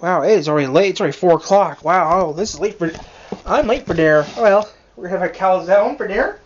Wow, it is already late. It's already 4 o'clock. Wow, oh, this is late for... I'm late for dinner. Oh, well, we're going to have a calzone for dinner.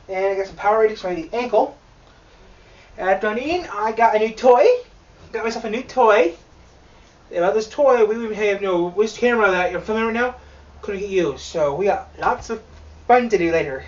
And I got some power ratings for my ankle. At done eating, I got a new toy. Got myself a new toy. About this toy, we even have this camera that you're filming right now couldn't get used. So we got lots of fun to do later.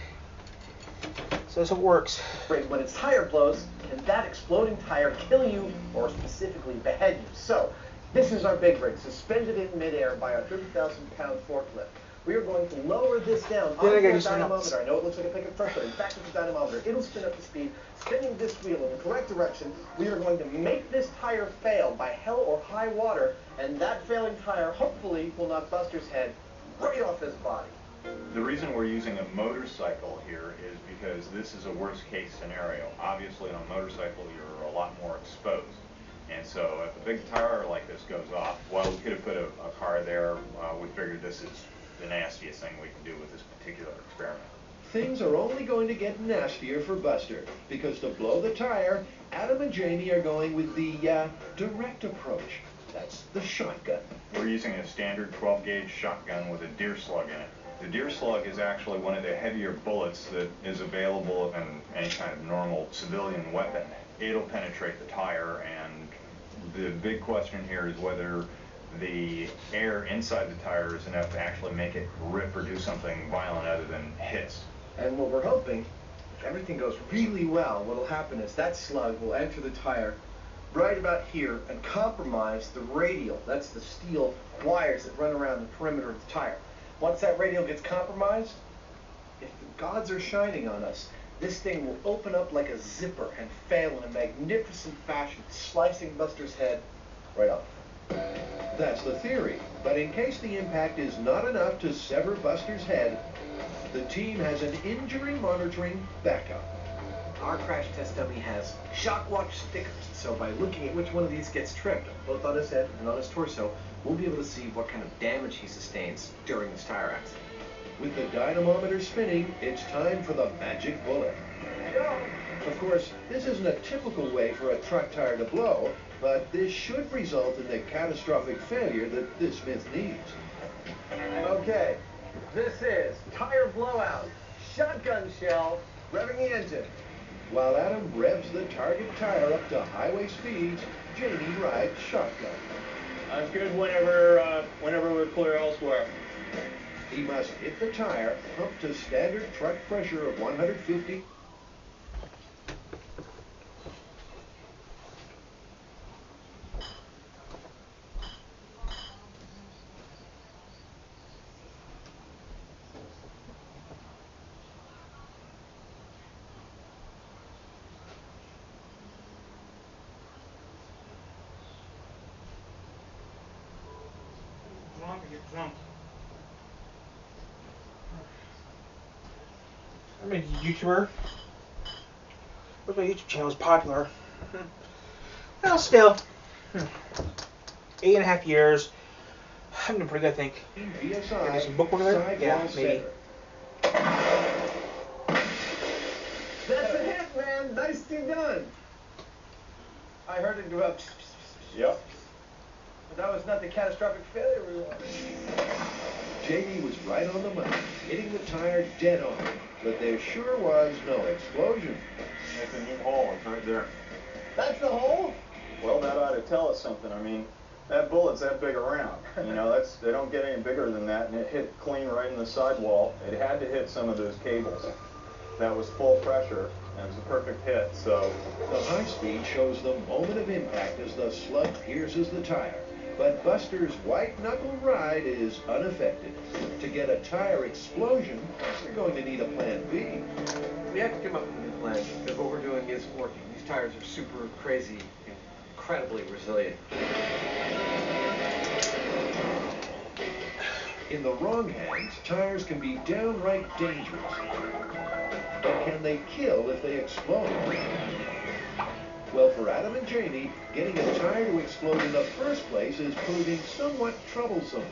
So this is what works. When its tire blows, can that exploding tire kill you or specifically behead you? So this is our big rig, suspended in midair by a 30,000-pound forklift. We are going to lower this down onto a dynamometer. I know it looks like a pickup truck, but in fact it's a dynamometer. It'll spin up to speed, spinning this wheel in the correct direction. We are going to make this tire fail by hell or high water, and that failing tire hopefully will knock Buster's head right off his body. The reason we're using a motorcycle here is because this is a worst case scenario. Obviously on a motorcycle you're a lot more exposed. And so if a big tire like this goes off, well, we could have put a car there. We figured this is the nastiest thing we can do with this particular experiment. Things are only going to get nastier for Buster, because to blow the tire, Adam and Jamie are going with the direct approach. That's the shotgun. We're using a standard 12-gauge shotgun with a deer slug in it. The deer slug is actually one of the heavier bullets that is available in any kind of normal civilian weapon. It'll penetrate the tire, and the big question here is whether the air inside the tire is enough to actually make it rip or do something violent other than hiss. And what we're hoping, if everything goes really well, what will happen is that slug will enter the tire right about here and compromise the radial. That's the steel wires that run around the perimeter of the tire. Once that radial gets compromised, if the gods are shining on us, this thing will open up like a zipper and fail in a magnificent fashion, slicing Buster's head right off. That's the theory, but in case the impact is not enough to sever Buster's head, the team has an injury monitoring backup. Our crash test dummy has shock watch stickers, so by looking at which one of these gets tripped, both on his head and on his torso, we'll be able to see what kind of damage he sustains during this tire accident. With the dynamometer spinning, it's time for the magic bullet. Of course, this isn't a typical way for a truck tire to blow, but this should result in the catastrophic failure that this myth needs. Okay, this is tire blowout, shotgun shell, revving the engine. While Adam revs the target tire up to highway speeds, Jamie rides shotgun. That's good whenever we're clear elsewhere. He must hit the tire, pump to standard truck pressure of 150. Drunk. I'm a YouTuber. But my YouTube channel is popular. Well, still. 8.5 years. I'm doing pretty good, I think. VSI, There's some bookwork there? Yeah, maybe. That's a hit, man. Nicely done. I heard it go up. Yep. But that was not the catastrophic failure we wanted. Jamie was right on the money, hitting the tire dead on, but there sure was no explosion. That's a new hole. It's right there. That's the hole? Well, that ought to tell us something. I mean, that bullet's that big around. You know, they don't get any bigger than that, and it hit clean right in the sidewall. It had to hit some of those cables. That was full pressure, and it was a perfect hit, so... The high speed shows the moment of impact as the slug pierces the tire. But Buster's white-knuckle ride is unaffected. To get a tire explosion, you're going to need a plan B. We have to come up with a new plan, because what we're doing isn't working. These tires are super crazy, incredibly resilient. In the wrong hands, tires can be downright dangerous. But can they kill if they explode? Well, for Adam and Jamie, getting a tire to explode in the first place is proving somewhat troublesome.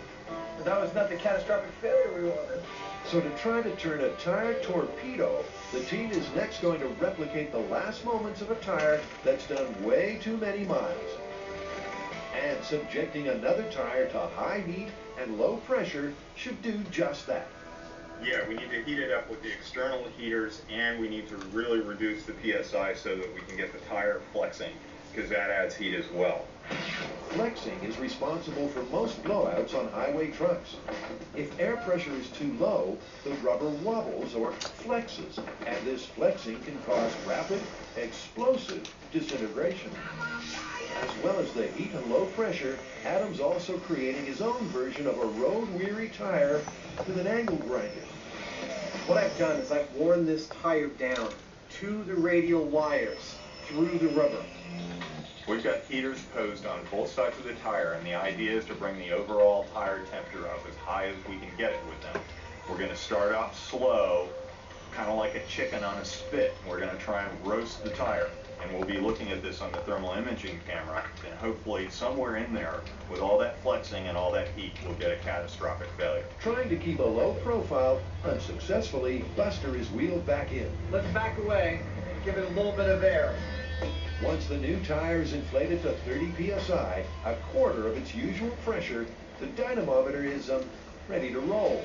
But that was not the catastrophic failure we wanted. So to try to turn a tire torpedo, the team is next going to replicate the last moments of a tire that's done way too many miles. And subjecting another tire to high heat and low pressure should do just that. Yeah, we need to heat it up with the external heaters, and we need to really reduce the PSI so that we can get the tire flexing, because that adds heat as well. Flexing is responsible for most blowouts on highway trucks. If air pressure is too low, the rubber wobbles or flexes, and this flexing can cause rapid, explosive disintegration. As well as the heat and low pressure, Adam's also creating his own version of a road-weary tire with an angle grinder. What I've done is I've worn this tire down to the radial wires through the rubber. We've got heaters posed on both sides of the tire, and the idea is to bring the overall tire temperature up as high as we can get it with them. We're going to start off slow, kind of like a chicken on a spit. We're going to try and roast the tire, and we'll be looking at this on the thermal imaging camera, and hopefully somewhere in there, with all that flexing and all that heat, we'll get a catastrophic failure. Trying to keep a low profile, unsuccessfully, Buster is wheeled back in. Let's back away, give it a little bit of air. Once the new tire is inflated to 30 psi, a quarter of its usual pressure, the dynamometer is ready to roll.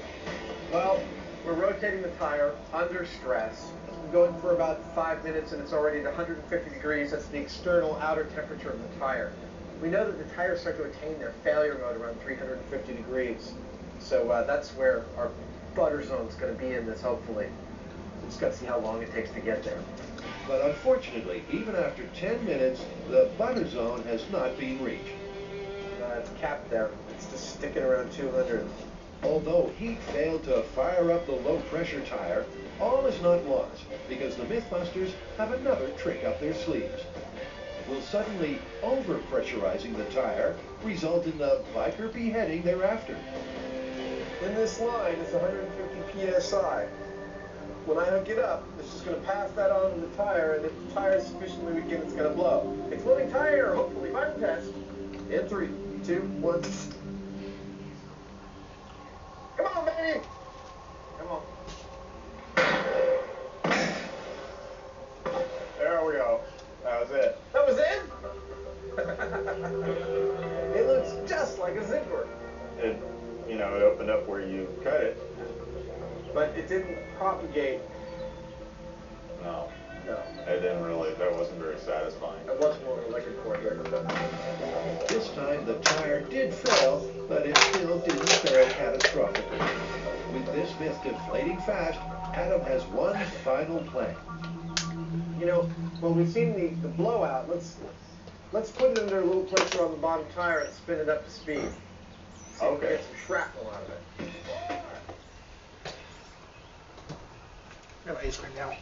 Well, we're rotating the tire under stress. We're going for about 5 minutes and it's already at 150 degrees. That's the external outer temperature of the tire. We know that the tires start to attain their failure mode around 350 degrees. So that's where our butter zone is going to be in this, hopefully. We just got to see how long it takes to get there. But unfortunately, even after 10 minutes, the butter zone has not been reached. It's capped there. It's just sticking around 200. Although heat failed to fire up the low-pressure tire, all is not lost, because the Mythbusters have another trick up their sleeves. Will suddenly over-pressurizing the tire result in the biker beheading thereafter? In this line, it's 150 psi. When I hook it up, it's just going to pass that on to the tire, and if the tire is sufficiently weak, it's going to blow. Exploding tire, hopefully, final test. In 3, 2, 1. Come on, baby! Come on. There we go. That was it. That was it? It looks just like a zipper. It opened up where you cut it. But it didn't propagate. No. No. It didn't really, that wasn't very satisfying. It wasn't what we were looking for here. This time the tire did fail, but it still didn't fail catastrophically. With this myth deflating fast, Adam has one final plan. Well, we've seen the blowout. Let's put it under a little pressure on the bottom tire and spin it up to speed. See if we get some shrapnel out of it. I have ice cream now.